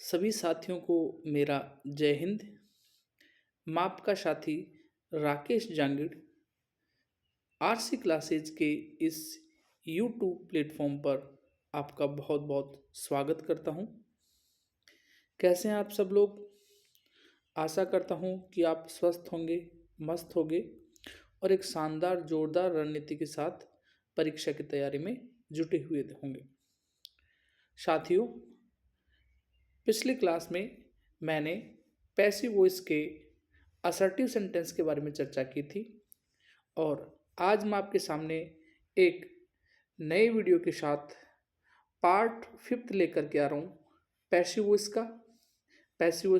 सभी साथियों को मेरा जय हिंद। मैं आपका साथी राकेश जांगिड़ आरसी क्लासेज के इस यूट्यूब प्लेटफॉर्म पर आपका बहुत बहुत स्वागत करता हूं। कैसे हैं आप सब लोग? आशा करता हूं कि आप स्वस्थ होंगे, मस्त होंगे और एक शानदार जोरदार रणनीति के साथ परीक्षा की तैयारी में जुटे हुए होंगे। साथियों, पिछली क्लास में मैंने पैसिव वॉइस के असर्टिव सेंटेंस के बारे में चर्चा की थी और आज मैं आपके सामने एक नए वीडियो के साथ पार्ट 5 लेकर के आ रहा हूँ पैसिव वॉइस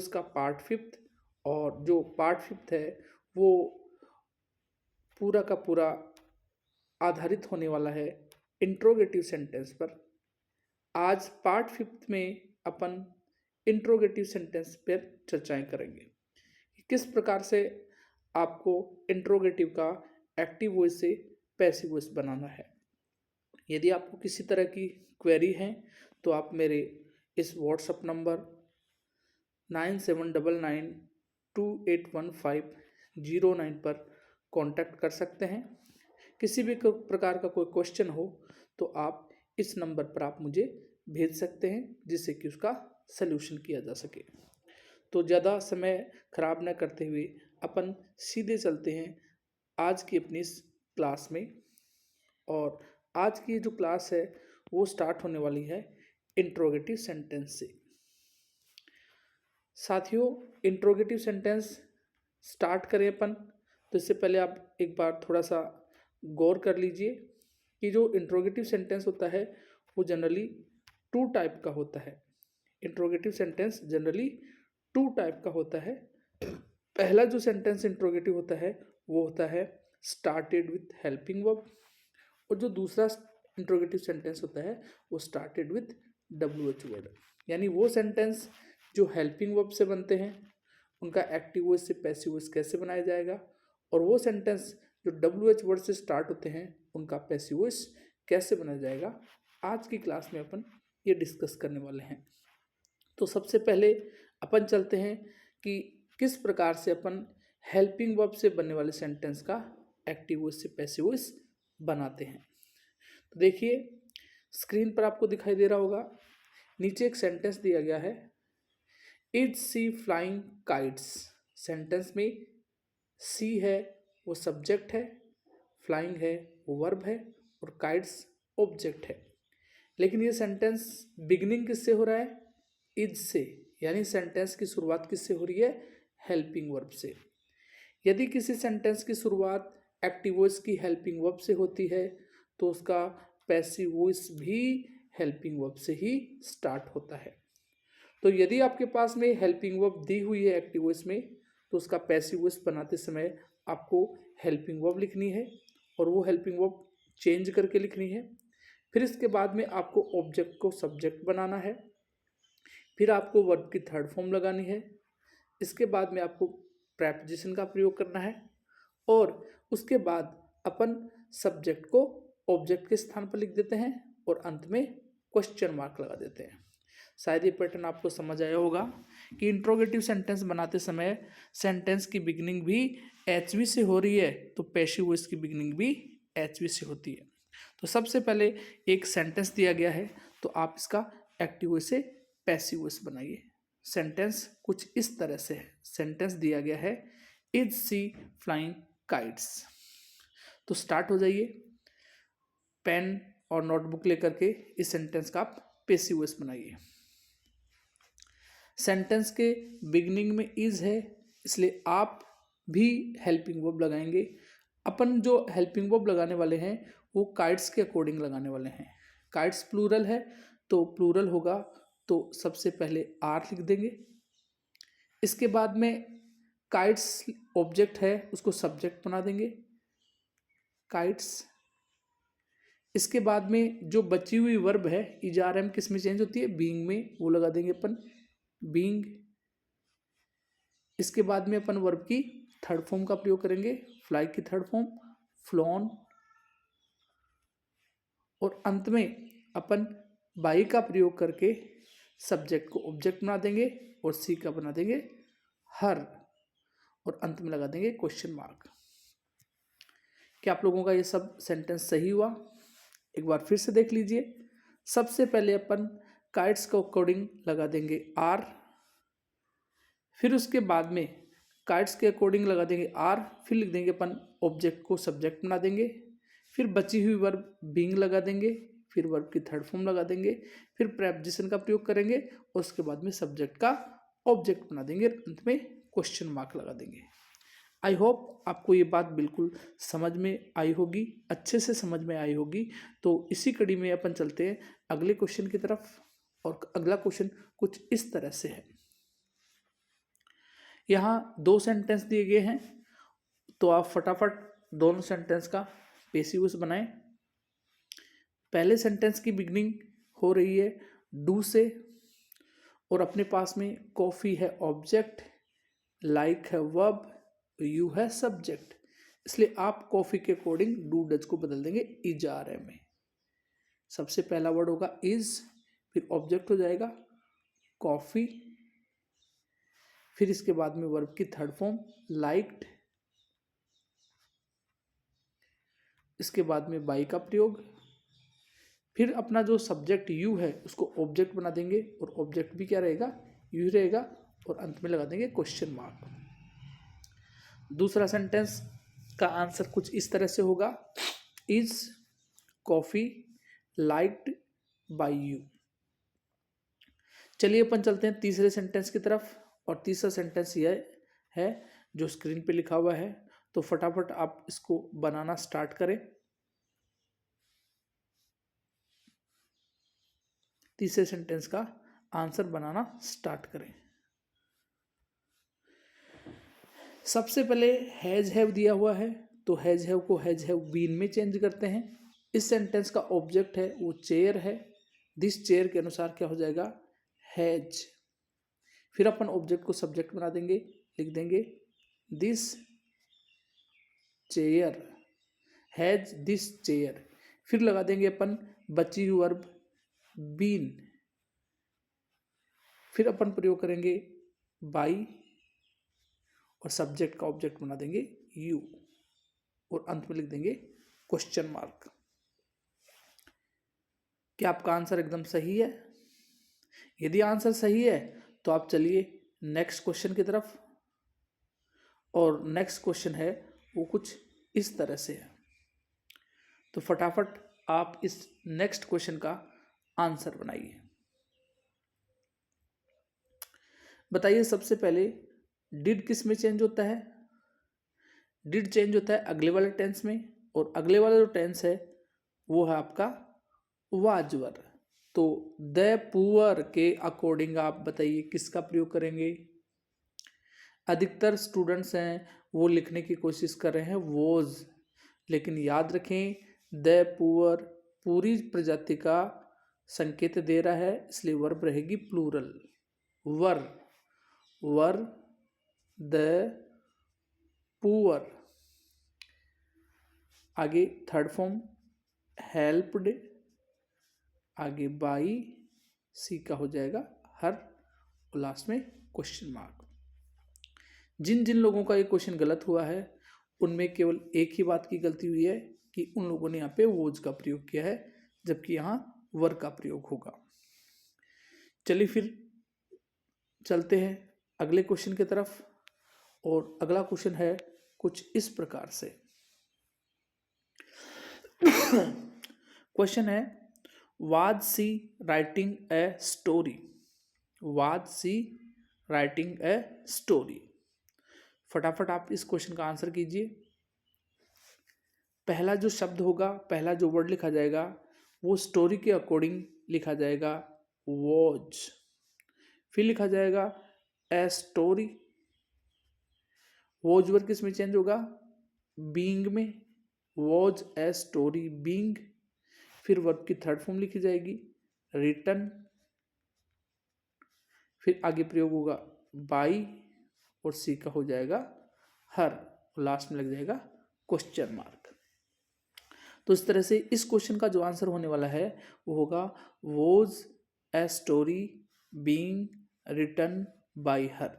का पार्ट 5। और जो पार्ट 5 है वो पूरा का पूरा आधारित होने वाला है इंट्रोगेटिव सेंटेंस पर। आज पार्ट 5 में अपन इंट्रोगेटिव सेंटेंस पर चर्चाएं करेंगे कि किस प्रकार से आपको इंट्रोगेटिव का एक्टिव वॉइस से पैसिव वॉइस बनाना है। यदि आपको किसी तरह की क्वेरी है तो आप मेरे इस व्हाट्सएप नंबर 9799281509 पर कांटेक्ट कर सकते हैं। किसी भी प्रकार का कोई क्वेश्चन हो तो आप इस नंबर पर आप मुझे भेज सकते हैं जिससे कि उसका सल्यूशन किया जा सके। तो ज़्यादा समय खराब न करते हुए अपन सीधे चलते हैं आज की अपनी इस क्लास में। और आज की जो क्लास है वो स्टार्ट होने वाली है इंट्रोगेटिव सेंटेंस से। साथियों, इंट्रोगेटिव सेंटेंस स्टार्ट करें अपन तो इससे पहले आप एक बार थोड़ा सा गौर कर लीजिए कि जो इंट्रोगेटिव सेंटेंस होता है वो जनरली 2 टाइप का होता है। इंट्रोगेटिव सेंटेंस जनरली 2 टाइप का होता है। पहला जो सेंटेंस इंट्रोगेटिव होता है वो होता है स्टार्टेड विथ हेल्पिंग वर्ब, और जो दूसरा इंट्रोगेटिव सेंटेंस होता है वो स्टार्टेड विथ WH वर्ड। यानी वो सेंटेंस जो हेल्पिंग वर्ब से बनते हैं उनका एक्टिव वॉइस से पैसिव वॉइस कैसे बनाया जाएगा, और वो सेंटेंस जो WH वर्ड से स्टार्ट होते हैं उनका पैसिव वॉइस कैसे बनाया जाएगा, आज की क्लास में अपन ये डिस्कस करने वाले हैं। तो सबसे पहले अपन चलते हैं कि किस प्रकार से अपन हेल्पिंग वर्ब से बनने वाले सेंटेंस का एक्टिव वॉइस से पैसिव वॉइस बनाते हैं। तो देखिए, स्क्रीन पर आपको दिखाई दे रहा होगा, नीचे एक सेंटेंस दिया गया है, is she flying kites. Sentence में सी है वो सब्जेक्ट है, फ्लाइंग है वो वर्ब है और काइट्स ऑब्जेक्ट है। लेकिन ये सेंटेंस बिगिनिंग किससे हो रहा है? इज से। यानी सेंटेंस की शुरुआत किससे हो रही है? हेल्पिंग वर्ब से। यदि किसी सेंटेंस की शुरुआत एक्टिव वॉइस की हेल्पिंग वर्ब से होती है तो उसका पैसिव वॉइस भी हेल्पिंग वर्ब से ही स्टार्ट होता है। तो यदि आपके पास में हेल्पिंग वर्ब दी हुई है एक्टिव वॉइस में तो उसका पैसिव वॉइस बनाते समय आपको हेल्पिंग वर्ब लिखनी है और वो हेल्पिंग वर्ब चेंज करके लिखनी है। फिर इसके बाद में आपको ऑब्जेक्ट को सब्जेक्ट बनाना है, फिर आपको वर्ब की थर्ड फॉर्म लगानी है, इसके बाद में आपको प्रेपोजिशन का प्रयोग करना है और उसके बाद अपन सब्जेक्ट को ऑब्जेक्ट के स्थान पर लिख देते हैं और अंत में क्वेश्चन मार्क लगा देते हैं। शायद ये पैटर्न आपको समझ आया होगा कि इंट्रोगेटिव सेंटेंस बनाते समय सेंटेंस की बिगिनिंग भी HV से हो रही है तो पैसिव वॉइस की बिगिनिंग भी HV से होती है। तो सबसे पहले एक सेंटेंस दिया गया है तो आप इसका एक्टिव वॉइस से पैसिव वॉइस बनाइए। सेंटेंस कुछ इस तरह से है। सेंटेंस दिया गया है, इज सी फ्लाइंग काइट्स। तो स्टार्ट हो जाइए, पेन और नोटबुक लेकर के इस सेंटेंस का आप पैसिव वॉइस बनाइए। सेंटेंस के बिगिनिंग में इज है इसलिए आप भी हेल्पिंग वर्ब लगाएंगे। अपन जो हेल्पिंग वर्ब लगाने वाले हैं वो काइट्स के अकॉर्डिंग लगाने वाले हैं। काइट्स प्लूरल है तो प्लूरल होगा तो सबसे पहले आर लिख देंगे। इसके बाद में काइट्स ऑब्जेक्ट है उसको सब्जेक्ट बना देंगे, काइट्स। इसके बाद में जो बची हुई वर्ब है ER-M किस में चेंज होती है? बीइंग में, वो लगा देंगे अपन बीइंग। इसके बाद में अपन वर्ब की थर्ड फॉर्म का प्रयोग करेंगे, फ्लाई की थर्ड फॉर्म फ्लॉन, और अंत में अपन बाई का प्रयोग करके सब्जेक्ट को ऑब्जेक्ट बना देंगे और सी का बना देंगे हर, और अंत में लगा देंगे क्वेश्चन मार्क। क्या आप लोगों का ये सब सेंटेंस सही हुआ? एक बार फिर से देख लीजिए। सबसे पहले अपन काइट्स के अकॉर्डिंग लगा देंगे आर, फिर उसके बाद में काइट्स के अकॉर्डिंग लगा देंगे आर, फिर लिख देंगे अपन ऑब्जेक्ट को सब्जेक्ट बना देंगे, फिर बची हुई वर्ब बीइंग लगा देंगे, फिर वर्ब की थर्ड फॉर्म लगा देंगे, फिर प्रेपोजिशन का प्रयोग करेंगे और उसके बाद में सब्जेक्ट का ऑब्जेक्ट बना देंगे, अंत में क्वेश्चन मार्क लगा देंगे। आई होप आपको ये बात बिल्कुल समझ में आई होगी, अच्छे से समझ में आई होगी। तो इसी कड़ी में अपन चलते हैं अगले क्वेश्चन की तरफ, और अगला क्वेश्चन कुछ इस तरह से है। यहाँ 2 सेंटेंस दिए गए हैं, तो आप फटाफट दोनों सेंटेंस का पेसिव बनाएं। पहले सेंटेंस की बिगनिंग हो रही है डू से, और अपने पास में कॉफ़ी है ऑब्जेक्ट, लाइक है वर्ब, यू है सब्जेक्ट, इसलिए आप कॉफ़ी के अकॉर्डिंग डू डज को बदल देंगे इज आर एम में। सबसे पहला वर्ड होगा इज, फिर ऑब्जेक्ट हो जाएगा कॉफ़ी, फिर इसके बाद में वर्ब की थर्ड फॉर्म लाइक्ड, इसके बाद में बाई का प्रयोग, फिर अपना जो सब्जेक्ट यू है उसको ऑब्जेक्ट बना देंगे, और ऑब्जेक्ट भी क्या रहेगा, यू रहेगा, और अंत में लगा देंगे क्वेश्चन मार्क। दूसरा सेंटेंस का आंसर कुछ इस तरह से होगा, is coffee liked by you. चलिए अपन चलते हैं तीसरे सेंटेंस की तरफ, और तीसरा सेंटेंस यह है जो स्क्रीन पे लिखा हुआ है, तो फटाफट आप इसको बनाना स्टार्ट करें। तीसरे सेंटेंस का आंसर बनाना स्टार्ट करें। सबसे पहले हैज हैव दिया हुआ है, तो हैज हैव को हैज हैव बीन में चेंज करते हैं। इस सेंटेंस का ऑब्जेक्ट है वो चेयर है, दिस चेयर के अनुसार क्या हो जाएगा, हैज। फिर अपन ऑब्जेक्ट को सब्जेक्ट बना देंगे, लिख देंगे this chair, has this chair. फिर लगा देंगे अपन बची हुई वर्ब बीन, फिर अपन प्रयोग करेंगे बाई, और सब्जेक्ट का ऑब्जेक्ट बना देंगे यू, और अंत में लिख देंगे क्वेश्चन मार्क। क्या आपका आंसर एकदम सही है? यदि आंसर सही है तो आप चलिए नेक्स्ट क्वेश्चन की तरफ, और नेक्स्ट क्वेश्चन है वो कुछ इस तरह से है। तो फटाफट आप इस नेक्स्ट क्वेश्चन का आंसर बनाइए। बताइए सबसे पहले डिड किस में चेंज होता है? डिड चेंज होता है अगले वाले टेंस में, और अगले वाला जो टेंस है वो है आपका वाजवर। तो द पुअर के अकॉर्डिंग आप बताइए किसका प्रयोग करेंगे? अधिकतर स्टूडेंट्स हैं वो लिखने की कोशिश कर रहे हैं वोज, लेकिन याद रखें द पुअर पूरी प्रजाति का संकेत दे रहा है, इसलिए वर्ब रहेगी plural, were, were the poor. आगे थर्ड फॉर्म हेल्प्ड, आगे बाई, सी का हो जाएगा हर, और लास्ट में क्वेश्चन मार्क। जिन जिन लोगों का ये क्वेश्चन गलत हुआ है उनमें केवल एक ही बात की गलती हुई है कि उन लोगों ने यहाँ पे वोज का प्रयोग किया है, जबकि यहाँ वर का प्रयोग होगा। चलिए फिर चलते हैं अगले क्वेश्चन की तरफ, और अगला क्वेश्चन है कुछ इस प्रकार से। क्वेश्चन है was she writing a story, was she writing a story. फटाफट आप इस क्वेश्चन का आंसर कीजिए। पहला जो शब्द होगा, पहला जो वर्ड लिखा जाएगा वो स्टोरी के अकॉर्डिंग लिखा जाएगा वॉज, फिर लिखा जाएगा ए स्टोरी, वॉज वर्ड किस में चेंज होगा, बीइंग में, वॉज ए स्टोरी बीइंग, फिर वर्ब की थर्ड फॉर्म लिखी जाएगी रिटन, फिर आगे प्रयोग होगा बाई, और सी का हो जाएगा हर, और लास्ट में लग जाएगा क्वेश्चन मार्क। तो इस तरह से इस क्वेश्चन का जो आंसर होने वाला है वो होगा was a story being written by her.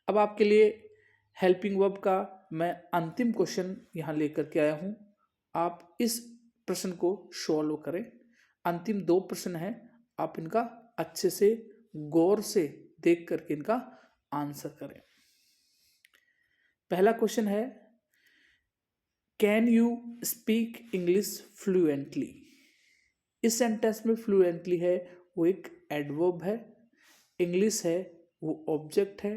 अब आपके लिए हेल्पिंग वर्ब का मैं अंतिम क्वेश्चन यहाँ लेकर के आया हूँ। आप इस प्रश्न को सॉल्व करें। अंतिम 2 प्रश्न हैं, आप इनका अच्छे से गौर से देख करके इनका आंसर करें। पहला क्वेश्चन है, can you speak English fluently. इस सेंटेंस में फ्लुएंटली है वो एक एडवर्ब है, इंग्लिश है वो ऑब्जेक्ट है,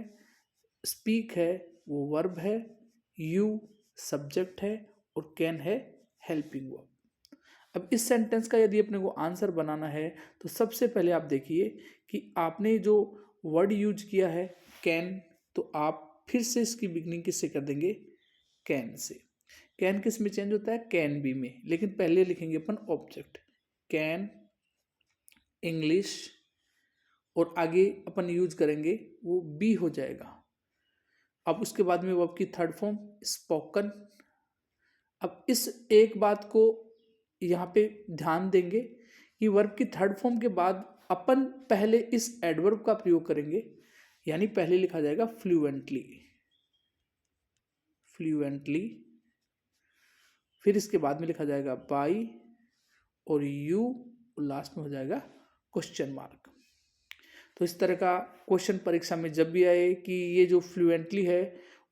स्पीक है वो वर्ब है, यू सब्जेक्ट है और कैन है हेल्पिंग वर्ब। अब इस सेंटेंस का यदि अपने को आंसर बनाना है तो सबसे पहले आप देखिए कि आपने जो वर्ड यूज किया है कैन, तो आप फिर से इसकी बिगनिंग किससे कर देंगे, कैन से। कैन किस में चेंज होता है, कैन बी में, लेकिन पहले लिखेंगे अपन ऑब्जेक्ट कैन इंग्लिश और आगे अपन यूज करेंगे वो बी हो जाएगा। अब उसके बाद में वर्ब की थर्ड फॉर्म स्पोकन। अब इस एक बात को यहाँ पे ध्यान देंगे कि वर्ब की थर्ड फॉर्म के बाद अपन पहले इस एडवर्ब का प्रयोग करेंगे, यानी पहले लिखा जाएगा फ्लुएंटली, फ्लुएंटली, फिर इसके बाद में लिखा जाएगा बाय और यू, लास्ट में हो जाएगा क्वेश्चन मार्क। तो इस तरह का क्वेश्चन परीक्षा में जब भी आए कि ये जो फ्लुएंटली है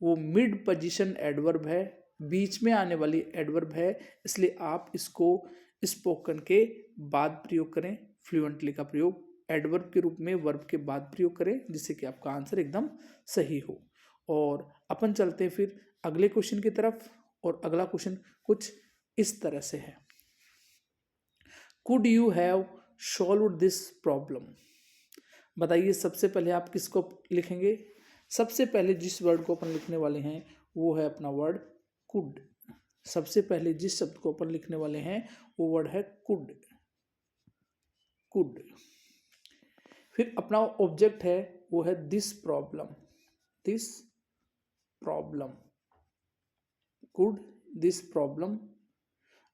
वो मिड पोजीशन एडवर्ब है, बीच में आने वाली एडवर्ब है, इसलिए आप इसको स्पोकन के बाद प्रयोग करें। फ्लुएंटली का प्रयोग एडवर्ब के रूप में वर्ब के बाद प्रयोग करें, जिससे कि आपका आंसर एकदम सही हो। और अपन चलते हैं फिर अगले क्वेश्चन की तरफ, और अगला क्वेश्चन कुछ इस तरह से है, could you have solved this problem. बताइए सबसे पहले आप किसको लिखेंगे, सबसे पहले जिस वर्ड को अपन लिखने वाले हैं वो है अपना वर्ड कुड। सबसे पहले जिस शब्द को अपन लिखने वाले हैं वो वर्ड है कुड, कुड। फिर अपना ऑब्जेक्ट है वो है this problem, this problem, could this problem.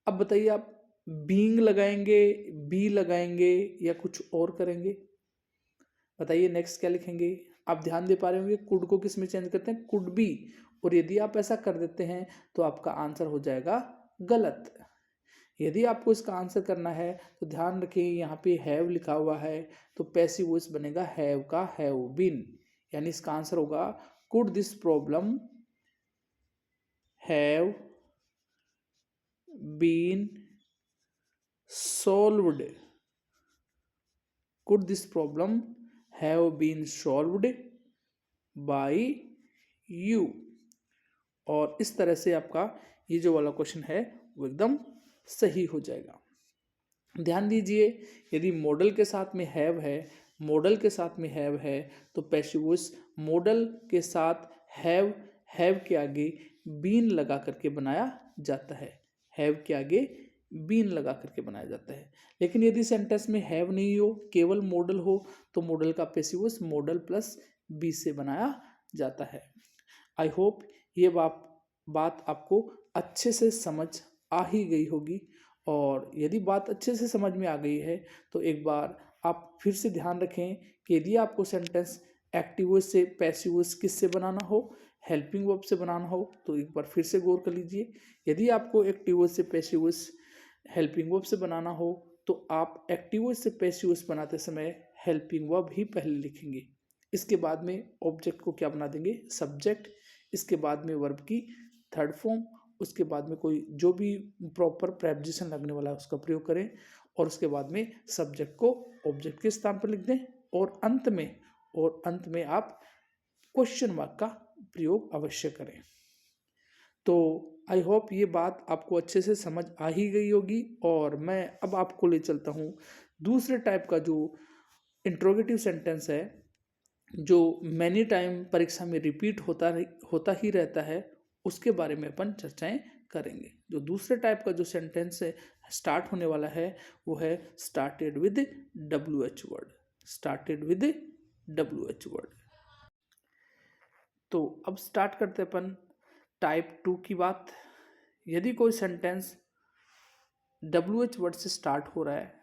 अब बताइए आप बीइंग लगाएंगे, बी लगाएंगे या कुछ और करेंगे, बताइए नेक्स्ट क्या लिखेंगे। आप ध्यान दे पा रहे होंगे कुड को किस में चेंज करते हैं, कुड बी, और यदि आप ऐसा कर देते हैं तो आपका आंसर हो जाएगा गलत। यदि आपको इसका आंसर करना है तो ध्यान रखिए यहाँ पे हैव लिखा हुआ है, तो पैसिव वॉइस बनेगा हैव का हैव बीन, यानी इसका आंसर होगा could this problem have been solved, could this problem have been solved by you. और इस तरह से आपका ये जो वाला क्वेश्चन है वो एकदम सही हो जाएगा। ध्यान दीजिए यदि मॉडल के साथ में हैव है, मॉडल के साथ में हैव है, तो पैसिव वॉइस मॉडल के साथ हैव, हैव के आगे बीन लगा करके बनाया जाता है, हैव के आगे बीन लगा करके बनाया जाता है। लेकिन यदि सेंटेंस में हैव नहीं हो, केवल मॉडल हो, तो मॉडल का passive voice model plus be से बनाया जाता है। आई होप ये बात आपको अच्छे से समझ आ ही गई होगी, और यदि बात अच्छे से समझ में आ गई है तो एक बार आप फिर से ध्यान रखें कि यदि आपको सेंटेंस एक्टिव वॉइस से पैसिव वॉइस किससे बनाना हो, हेल्पिंग वर्ब से बनाना हो, तो एक बार फिर से गौर कर लीजिए। यदि आपको एक्टिव वॉइस से पैसिव वॉइस हेल्पिंग वर्ब से बनाना हो तो आप एक्टिव वॉइस से पैसिव वॉइस बनाते समय हेल्पिंग वर्ब ही पहले लिखेंगे, इसके बाद में ऑब्जेक्ट को क्या बना देंगे, सब्जेक्ट, इसके बाद में वर्ब की थर्ड फॉर्म, उसके बाद में कोई जो भी प्रॉपर प्रेपोजिशन लगने वाला है उसका प्रयोग करें, और उसके बाद में सब्जेक्ट को ऑब्जेक्ट के स्थान पर लिख दें, और अंत में आप क्वेश्चन मार्क का प्रयोग अवश्य करें। तो आई होप ये बात आपको अच्छे से समझ आ ही गई होगी, और मैं अब आपको ले चलता हूँ दूसरे टाइप का जो इंट्रोगेटिव सेंटेंस है, जो मैनी टाइम परीक्षा में रिपीट होता ही रहता है, उसके बारे में अपन चर्चाएं करेंगे। जो दूसरे टाइप का जो सेंटेंस है स्टार्ट होने वाला है वो है started with WH word, started with WH word. तो अब स्टार्ट करते अपन टाइप 2 की बात। यदि कोई सेंटेंस WH वर्ड से स्टार्ट हो रहा है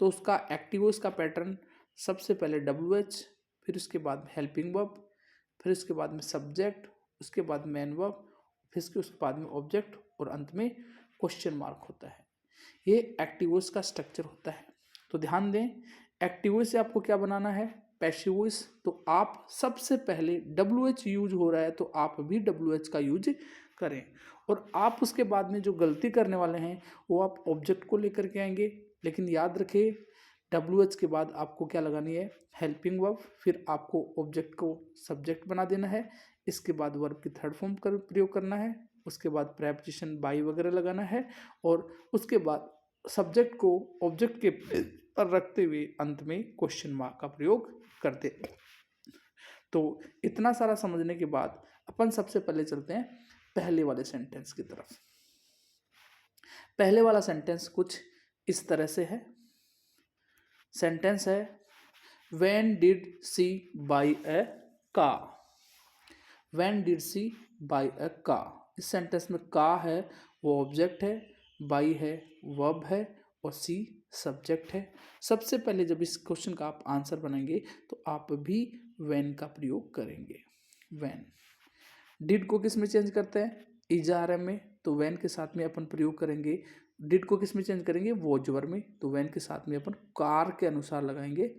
तो उसका एक्टिव वॉइस का पैटर्न सबसे पहले WH, फिर उसके बाद में हेल्पिंग वर्ब, फिर उसके बाद में सब्जेक्ट, उसके बाद मेन वर्ब, फिर उसके बाद में ऑब्जेक्ट और अंत में क्वेश्चन मार्क होता है। ये एक्टिव वॉइस का स्ट्रक्चर होता है। तो ध्यान दें, एक्टिव वॉइस से आपको क्या बनाना है, पैसिव वॉइस। तो आप सबसे पहले WH यूज हो रहा है तो आप भी WH का यूज करें, और आप उसके बाद में जो गलती करने वाले हैं वो आप ऑब्जेक्ट को लेकर के आएंगे। लेकिन याद रखें, WH के बाद आपको क्या लगानी है, हेल्पिंग वर्ब, फिर आपको ऑब्जेक्ट को सब्जेक्ट बना देना है, इसके बाद वर्ब की थर्ड फॉर्म का प्रयोग करना है, उसके बाद प्रेपोजिशन बाई वगैरह लगाना है, और उसके बाद सब्जेक्ट को ऑब्जेक्ट के पर रखते हुए अंत में क्वेश्चन मार्क का प्रयोग करते। तो इतना सारा समझने के बाद अपन सबसे पहले चलते हैं पहले वाले सेंटेंस की तरफ। पहले वाला सेंटेंस कुछ इस तरह से है। सेंटेंस है, When did she buy a car? When did she buy a car? इस सेंटेंस में का है वो ऑब्जेक्ट है, बाई है वर्ब है, और सी सब्जेक्ट है। सबसे पहले जब इस क्वेश्चन का आप आंसर बनाएंगे तो आप भी when का प्रयोग करेंगे। when डिड को किस में चेंज करते हैं, इजारे में, तो when के साथ में अपन प्रयोग करेंगे। डिड को किस में चेंज करेंगे, वॉज वर्ब में, तो when के साथ में अपन कार के अनुसार लगाएंगे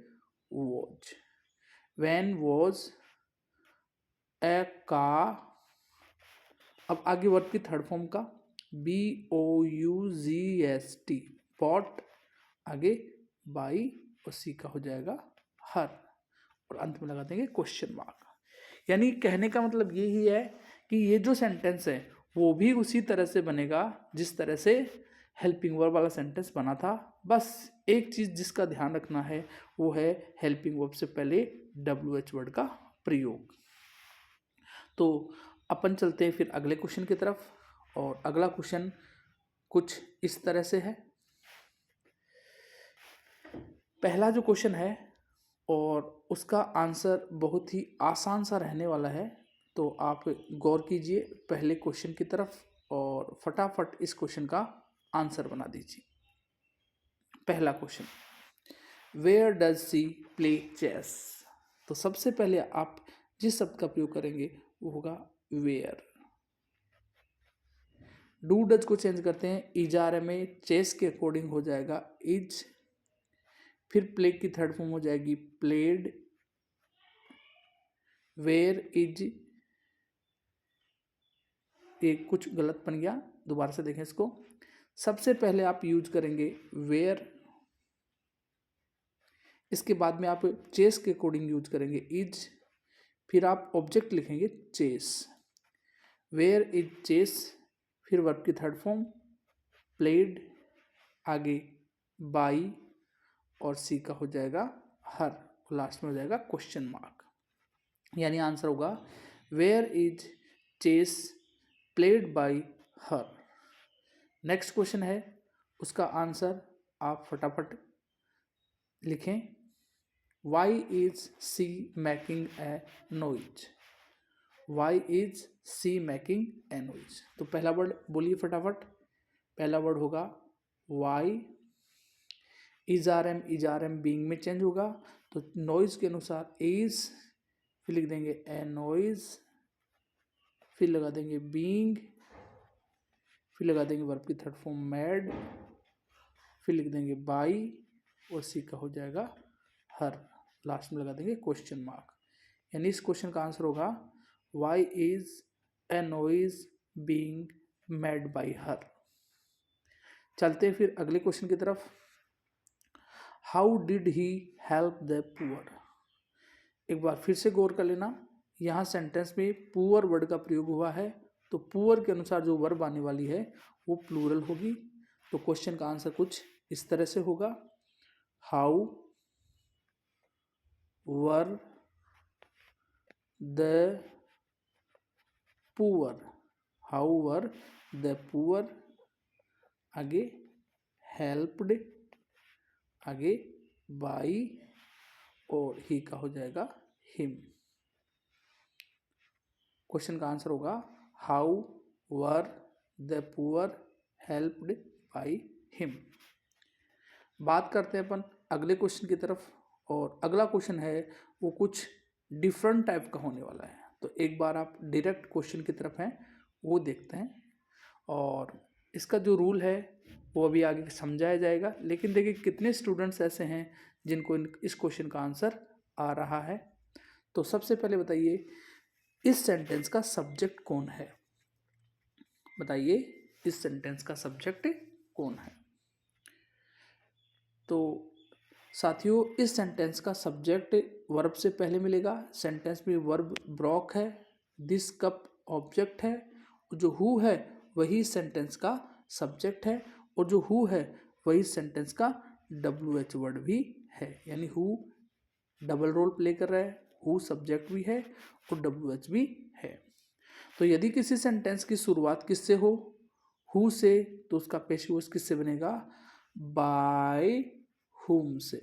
was. when was a car। अब आगे वर्ब की थर्ड फॉर्म का BOUGST, बॉट, आगे बाई और सी का हो जाएगा हर, और अंत में लगा देंगे क्वेश्चन मार्क। यानी कहने का मतलब यही है कि ये जो सेंटेंस है वो भी उसी तरह से बनेगा जिस तरह से हेल्पिंग वर्ब वाला सेंटेंस बना था। बस एक चीज़ जिसका ध्यान रखना है वो है हेल्पिंग वर्ब से पहले WH वर्ड का प्रयोग। तो अपन चलते हैं फिर अगले क्वेश्चन की तरफ, और अगला क्वेश्चन कुछ इस तरह से है। पहला जो क्वेश्चन है और उसका आंसर बहुत ही आसान सा रहने वाला है, तो आप गौर कीजिए पहले क्वेश्चन की तरफ और फटाफट इस क्वेश्चन का आंसर बना दीजिए। पहला question, where does she play chess. तो सबसे पहले आप जिस शब्द का प्रयोग करेंगे वो होगा वेयर। डू डज को चेंज करते हैं, इजारे में चेस के अकॉर्डिंग हो जाएगा इज, फिर प्ले की थर्ड फॉर्म हो जाएगी प्लेड, वेयर इज, ये कुछ गलत बन गया, दोबारा से देखें इसको। सबसे पहले आप यूज करेंगे वेयर, इसके बाद में आप चेस के अकॉर्डिंग यूज करेंगे इज, फिर आप ऑब्जेक्ट लिखेंगे चेस, वेयर इज चेस, फिर वर्ब की थर्ड फॉर्म प्लेड, आगे बाई और सी का हो जाएगा हर, लास्ट में हो जाएगा क्वेश्चन मार्क। यानी आंसर होगा where is chess played by her. Next question है, उसका आंसर आप फटाफट लिखें, why is she making a noise. Why is she making a noise. तो पहला वर्ड बोलिए फटाफट। पहला वर्ड होगा वाई, इजारएम बीइंग में चेंज होगा, तो नॉइज के अनुसार इज, फिर लिख देंगे ए नॉइज, फिर लगा देंगे बीइंग, फिर लगा देंगे वर्ब की थर्ड फॉर्म मैड, फिर लिख देंगे बाई और सी का हो जाएगा हर, लास्ट में लगा देंगे क्वेश्चन मार्क। यानी इस क्वेश्चन का आंसर होगा why is a noise being made by her. चलते हैं फिर अगले क्वेश्चन की तरफ। How did he help the poor. एक बार फिर से गौर कर लेना, यहाँ सेंटेंस में पुअर वर्ड का प्रयोग हुआ है, तो पुअर के अनुसार जो वर्ब आने वाली है वो प्लूरल होगी। तो क्वेश्चन का आंसर कुछ इस तरह से होगा, how were the poor, how were the poor, आगे हेल्प्ड, आगे बाई और ही का हो जाएगा हिम। क्वेश्चन का आंसर होगा how were the poor helped by him. बात करते हैं अपन अगले क्वेश्चन की तरफ, और अगला क्वेश्चन है वो कुछ डिफरेंट टाइप का होने वाला है। तो एक बार आप डायरेक्ट क्वेश्चन की तरफ हैं वो देखते हैं, और इसका जो रूल है वो अभी आगे समझाया जाएगा। लेकिन देखिए कितने स्टूडेंट्स ऐसे हैं जिनको इस क्वेश्चन का आंसर आ रहा है। तो सबसे पहले बताइए इस सेंटेंस का सब्जेक्ट कौन है, बताइए इस सेंटेंस का सब्जेक्ट कौन है। तो साथियों इस सेंटेंस का सब्जेक्ट वर्ब से पहले मिलेगा। सेंटेंस में वर्ब ब्रॉक है, दिस कप ऑब्जेक्ट है, जो हु है वही सेंटेंस का सब्जेक्ट है, और जो हु है वही सेंटेंस का WH वर्ड भी है। यानी हु डबल रोल प्ले कर रहा है, हु सब्जेक्ट भी है और WH भी है। तो यदि किसी सेंटेंस की शुरुआत किससे हो, हु से, तो उसका पैसिव वॉइस किससे बनेगा, बाय हुम से।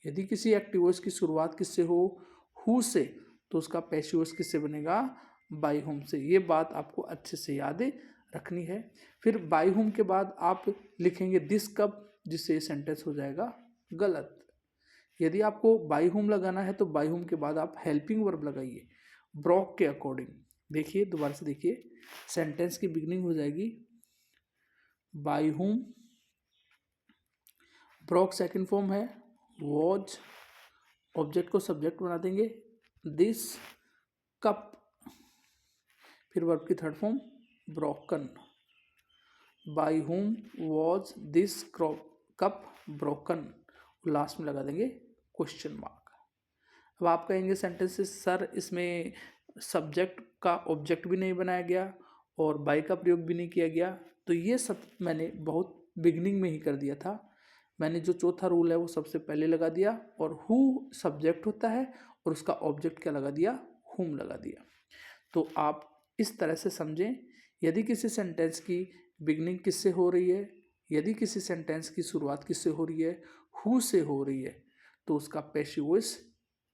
यदि किसी एक्टिव वॉइस की शुरुआत किससे हो, हु से, तो उसका पैसिव वॉइस किससे बनेगा, बाय हुम से। ये बात आपको अच्छे से याद रखनी है। फिर बाय हुम के बाद आप लिखेंगे दिस कप, जिससे ये सेंटेंस हो जाएगा गलत। यदि आपको बाय हुम लगाना है तो बाय हुम के बाद आप हेल्पिंग वर्ब लगाइए ब्रॉक के अकॉर्डिंग। देखिए दोबारा से देखिए, सेंटेंस की बिगनिंग हो जाएगी by whom, Brock second form है वॉज, ऑब्जेक्ट को सब्जेक्ट बना देंगे दिस कप, फिर वर्ब की third form broken, by whom was this cup broken, last में लगा देंगे क्वेश्चन मार्क। अब आप कहेंगे सेंटेंसेस सर इसमें सब्जेक्ट का ऑब्जेक्ट भी नहीं बनाया गया और बाय का प्रयोग भी नहीं किया गया। तो ये सब मैंने बहुत बिगनिंग में ही कर दिया था। मैंने जो चौथा रूल है वो सबसे पहले लगा दिया, और हु सब्जेक्ट होता है और उसका ऑब्जेक्ट क्या लगा दिया, हुम लगा दिया। तो आप इस तरह से समझें, यदि किसी सेंटेंस की बिगनिंग किससे हो रही है, यदि किसी सेंटेंस की शुरुआत किससे हो रही है, हु से हो रही है, तो उसका पैसिव वॉइस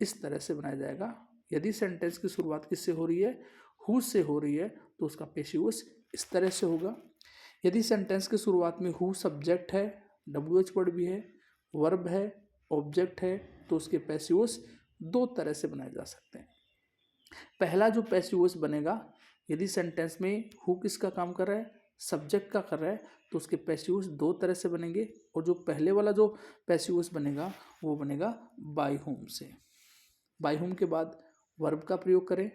इस तरह से बनाया जाएगा। यदि सेंटेंस की शुरुआत किससे हो रही है, हु से हो रही है, तो उसका पैसिव वॉइस इस तरह से होगा। यदि सेंटेंस की शुरुआत में हु सब्जेक्ट है, WH वर्ड भी है, वर्ब है, ऑब्जेक्ट है, तो उसके पैसिव वॉइस दो तरह से बनाए जा सकते हैं। पहला जो पैसिव वॉइस बनेगा, यदि सेंटेंस में हु किसका काम कर रहा है, सब्जेक्ट का कर रहा है, तो उसके पैसिव वॉइस दो तरह से बनेंगे। और जो पहले वाला जो पैसिव वॉइस बनेगा वो बनेगा बाय हुम से। बाय हुम के बाद वर्ब का प्रयोग करें,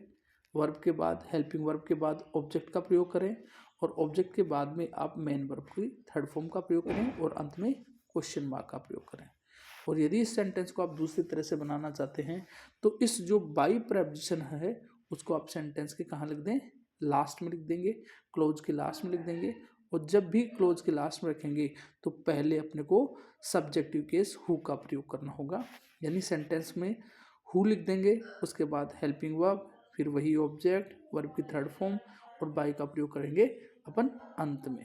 वर्ब के बाद हेल्पिंग वर्ब के बाद ऑब्जेक्ट का प्रयोग करें, और ऑब्जेक्ट के बाद में आप मेन वर्ब की थर्ड फॉर्म का प्रयोग करें, और अंत में क्वेश्चन मार्क का प्रयोग करें। और यदि इस सेंटेंस को आप दूसरी तरह से बनाना चाहते हैं तो इस जो बाई प्रेपोजिशन है उसको आप सेंटेंस के कहाँ लिख दें, लास्ट में लिख देंगे, क्लोज के लास्ट में लिख देंगे। और जब भी क्लोज के लास्ट में रखेंगे तो पहले अपने को सब्जेक्टिव केस हु का प्रयोग करना होगा। यानी सेंटेंस में हु लिख देंगे, उसके बाद हेल्पिंग वर्ब, फिर वही ऑब्जेक्ट, वर्ब की थर्ड फॉर्म, और बाई का प्रयोग करेंगे अपन अंत में।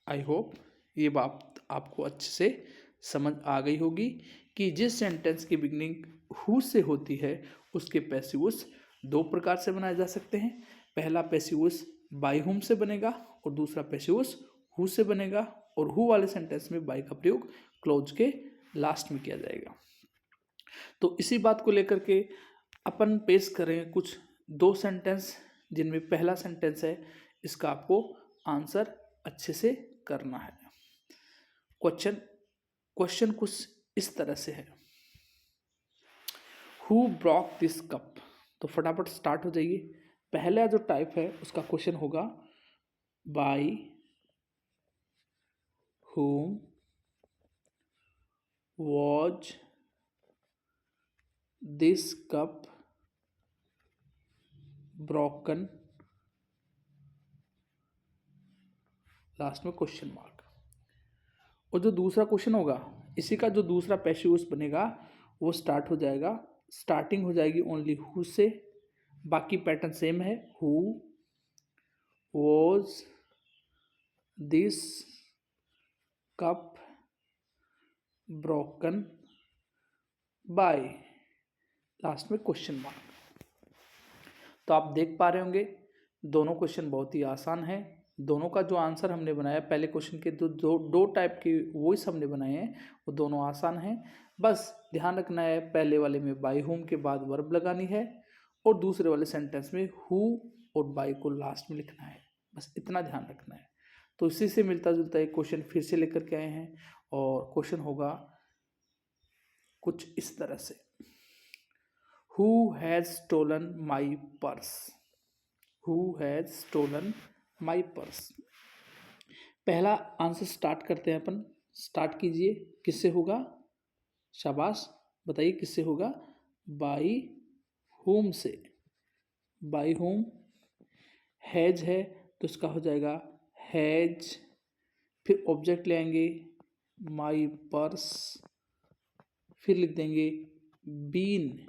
आई होप ये बात आपको अच्छे से समझ आ गई होगी कि जिस सेंटेंस की बिगनिंग हु से होती है उसके पैसिव वॉइस दो प्रकार से बनाए जा सकते हैं। पहला पैसिव वॉइस बाय हुम से बनेगा और दूसरा पैसिव वॉइस हु से बनेगा, और हु वाले सेंटेंस में बाय का प्रयोग क्लोज के लास्ट में किया जाएगा। तो इसी बात को लेकर के अपन पेश करें कुछ दो सेंटेंस, जिनमें पहला सेंटेंस है इसका आपको आंसर अच्छे से करना है। क्वेश्चन कुछ इस तरह से है, हु ब्रॉक दिस कप। तो फटाफट स्टार्ट हो जाइए। पहला जो टाइप है उसका क्वेश्चन होगा by whom was this cup broken, last में क्वेश्चन मार्क। और जो दूसरा क्वेश्चन होगा इसी का जो दूसरा पैसिव वॉइस बनेगा वो स्टार्ट हो जाएगा, स्टार्टिंग हो जाएगी ओनली हु से, बाकी पैटर्न सेम है, who was this cup broken by, last में क्वेश्चन मार्क। तो आप देख पा रहे होंगे दोनों क्वेश्चन बहुत ही आसान है, दोनों का जो आंसर हमने बनाया पहले क्वेश्चन के दो टाइप के वॉइस हमने बनाए हैं, वो दोनों आसान हैं। बस ध्यान रखना है पहले वाले में बाई होम के बाद वर्ब लगानी है और दूसरे वाले सेंटेंस में हु और बाई को लास्ट में लिखना है, बस इतना ध्यान रखना है। तो इसी से मिलता जुलता एक क्वेश्चन फिर से लेकर के आए हैं और क्वेश्चन होगा कुछ इस तरह से, who has stolen my purse, who has stolen my purse. पहला आंसर स्टार्ट करते हैं अपन, स्टार्ट कीजिए, किससे होगा, शाबाश बताइए किससे होगा, बाई होम से, बाई होम। हैज है तो इसका हो जाएगा हैज, फिर ऑब्जेक्ट ले आएंगे माई पर्स, फिर लिख देंगे बीन,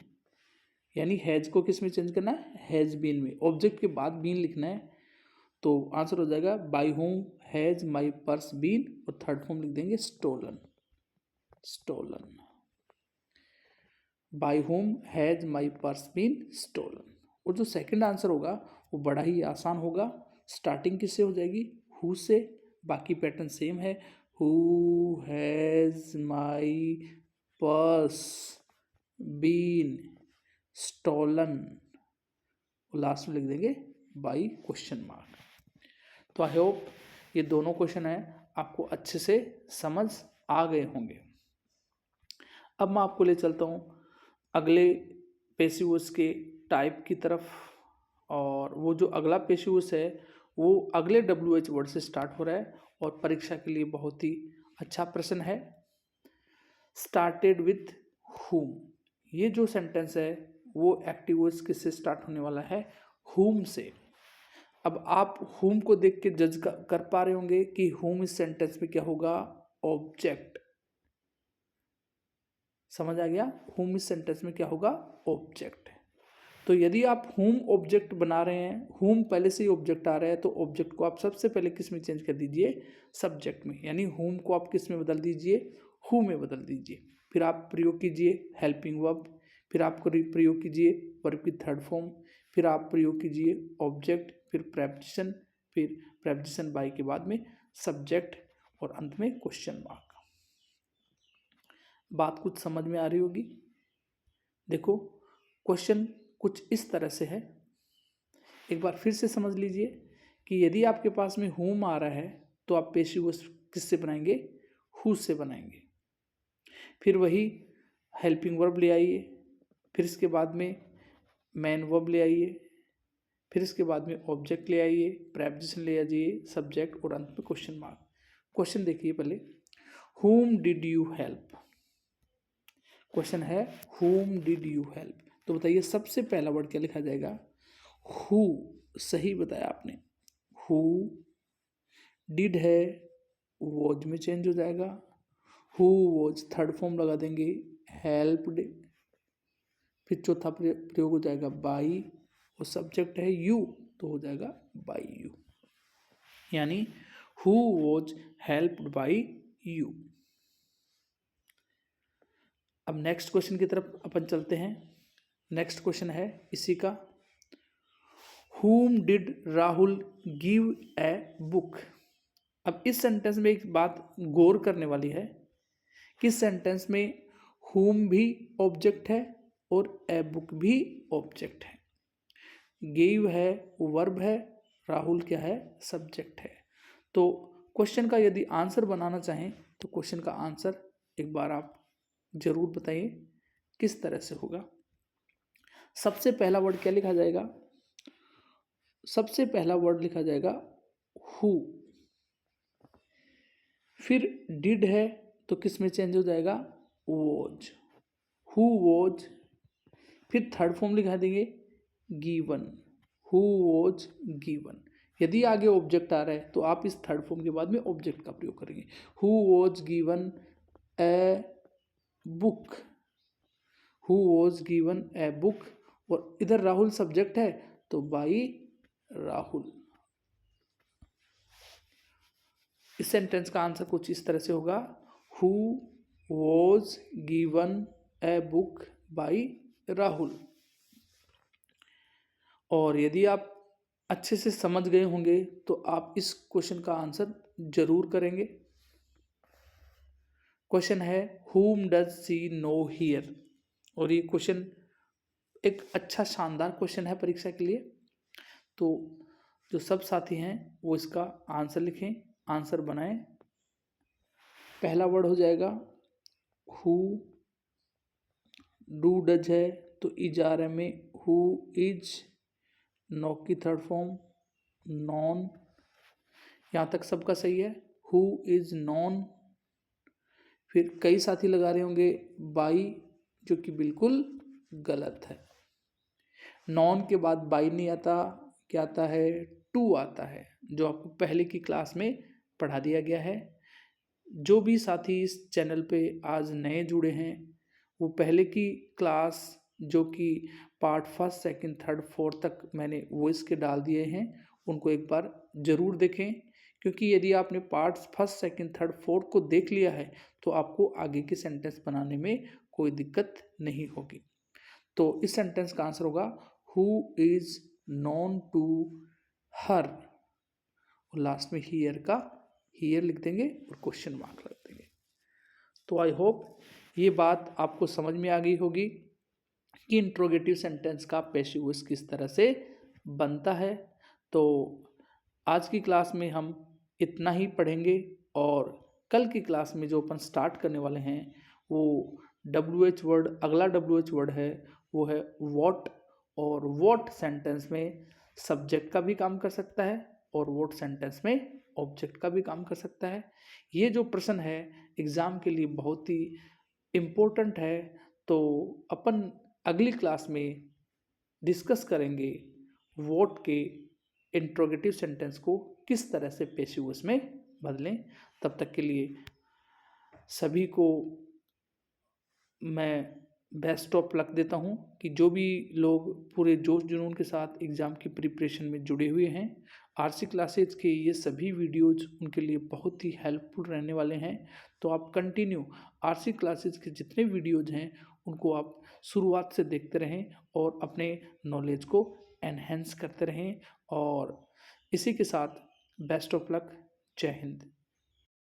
यानी हैज को किस में चेंज करना है, हैज बीन में, ऑब्जेक्ट के बाद बीन लिखना है। तो आंसर हो जाएगा by whom has my purse been, और थर्ड फॉर्म लिख देंगे stolen, stolen, by whom has my purse been stolen. और जो सेकंड आंसर होगा वो बड़ा ही आसान होगा, स्टार्टिंग किससे हो जाएगी, हु से, बाकी पैटर्न सेम है, who has my purse been stolen, last में लिख देंगे बाई क्वेश्चन मार्क। तो आई होप ये दोनों क्वेश्चन हैं आपको अच्छे से समझ आ गए होंगे। अब मैं आपको ले चलता हूँ अगले पैसिव वॉइस के टाइप की तरफ, और वो जो अगला पैसिव वॉइस है वो अगले WH वर्ड से स्टार्ट हो रहा है और परीक्षा के लिए बहुत ही अच्छा प्रश्न है। स्टार्टेड विथ whom, ये जो सेंटेंस है वो एक्टिव वॉइस किससे स्टार्ट होने वाला है, whom से। अब आप whom को देख के जज कर पा रहे होंगे कि whom इस सेंटेंस में क्या होगा, ऑब्जेक्ट, समझ आ गया, whom इस सेंटेंस में क्या होगा, ऑब्जेक्ट। तो यदि आप whom ऑब्जेक्ट बना रहे हैं, whom पहले से ही ऑब्जेक्ट आ रहा है, तो ऑब्जेक्ट को आप सबसे पहले किस में चेंज कर दीजिए, सब्जेक्ट में, यानी whom को आप किस में बदल दीजिए, who में बदल दीजिए। फिर आप प्रयोग कीजिए हेल्पिंग वर्ब, फिर आप प्रयोग कीजिए वर्ब की थर्ड फॉर्म, फिर आप प्रयोग कीजिए ऑब्जेक्ट, फिर प्रेपोजिशन, फिर प्रेपोजिशन बाय के बाद में सब्जेक्ट, और अंत में क्वेश्चन मार्क। बात कुछ समझ में आ रही होगी। देखो क्वेश्चन कुछ इस तरह से है, एक बार फिर से समझ लीजिए कि यदि आपके पास में whom आ रहा है तो आप पैसिव वॉइस किससे बनाएंगे, who से बनाएंगे। फिर वही हेल्पिंग वर्ब ले आइए, फिर इसके बाद में मेन वर्ब ले आइए, फिर इसके बाद में ऑब्जेक्ट ले आइए, प्रेपोजिशन ले आइए, सब्जेक्ट, और अंत में क्वेश्चन मार्क। क्वेश्चन देखिए पहले, whom did you help, question है whom did you help। तो बताइए सबसे पहला वर्ड क्या लिखा जाएगा, who, सही बताया आपने, who, did है was में चेंज हो जाएगा, who was थर्ड फॉर्म लगा देंगे helped, फिर चौथा प्रयोग हो जाएगा by, और सब्जेक्ट है you तो हो जाएगा by you, यानी who was helped by you। अब नेक्स्ट क्वेश्चन की तरफ अपन चलते हैं। नेक्स्ट क्वेश्चन है इसी का, whom did Rahul give a book। अब इस सेंटेंस में एक बात गौर करने वाली है कि सेंटेंस में whom भी ऑब्जेक्ट है और a book भी ऑब्जेक्ट है, give है वर्ब है, राहुल क्या है, सब्जेक्ट है। तो क्वेश्चन का यदि आंसर बनाना चाहें तो क्वेश्चन का आंसर एक बार आप जरूर बताइए किस तरह से होगा। सबसे पहला वर्ड क्या लिखा जाएगा, सबसे पहला वर्ड लिखा जाएगा who, फिर did है तो किस में चेंज हो जाएगा, was, who was, फिर थर्ड फॉर्म लिखा देंगे given, who was given। यदि आगे ऑब्जेक्ट आ रहा है तो आप इस थर्ड फॉर्म के बाद में ऑब्जेक्ट का प्रयोग करेंगे, who was given a book, who was given a book, और इधर राहुल सब्जेक्ट है तो बाई राहुल। इस सेंटेंस का आंसर कुछ इस तरह से होगा, who was given a book by Rahul. और यदि आप अच्छे से समझ गए होंगे तो आप इस क्वेश्चन का आंसर जरूर करेंगे। क्वेश्चन है whom does she know here, और ये क्वेश्चन एक अच्छा शानदार क्वेश्चन है परीक्षा के लिए। तो जो सब साथी हैं वो इसका आंसर लिखें, आंसर बनाएं। पहला वर्ड हो जाएगा हु, डू डज है तो इज आ रहा है में हु इज, नो की थर्ड फॉर्म नॉन, यहाँ तक सबका सही है। Who is non. फिर कई साथी लगा रहे होंगे बाई, जो कि बिल्कुल गलत है। नॉन के बाद बाई नहीं आता, क्या आता है, टू आता है, जो आपको पहले की क्लास में पढ़ा दिया गया है। जो भी साथी इस चैनल पे आज नए जुड़े हैं वो पहले की क्लास जो कि part first second third fourth तक मैंने वॉइस के डाल दिए हैं, उनको एक बार ज़रूर देखें, क्योंकि यदि आपने part first second third fourth को देख लिया है तो आपको आगे के सेंटेंस बनाने में कोई दिक्कत नहीं होगी। तो इस सेंटेंस का आंसर होगा who is known to her, और लास्ट में हियर का हियर लिख देंगे और क्वेश्चन मार्क रख देंगे। तो आई होप ये बात आपको समझ में आ गई होगी कि इंट्रोगेटिव सेंटेंस का पैसिव वॉइस किस तरह से बनता है। तो आज की क्लास में हम इतना ही पढ़ेंगे, और कल की क्लास में जो अपन स्टार्ट करने वाले हैं वो WH वर्ड, अगला WH वर्ड है वो है वॉट, और वॉट सेंटेंस में सब्जेक्ट का भी काम कर सकता है और वॉट सेंटेंस में ऑब्जेक्ट का भी काम कर सकता है। ये जो प्रश्न है एग्ज़ाम के लिए बहुत ही इम्पोर्टेंट है। तो अपन अगली क्लास में डिस्कस करेंगे वॉट के इंट्रोगेटिव सेंटेंस को किस तरह से पैसिव वॉइस में बदलें। तब तक के लिए सभी को मैं बेस्ट ऑफ लक देता हूँ कि जो भी लोग पूरे जोश जुनून के साथ एग्ज़ाम की प्रिपरेशन में जुड़े हुए हैं, आरसी क्लासेज के ये सभी वीडियोज़ उनके लिए बहुत ही हेल्पफुल रहने वाले हैं। तो आप कंटिन्यू आरसी क्लासेज के जितने वीडियोज़ हैं उनको आप शुरुआत से देखते रहें और अपने नॉलेज को एनहेंस करते रहें। और इसी के साथ बेस्ट ऑफ लक। जय हिंद।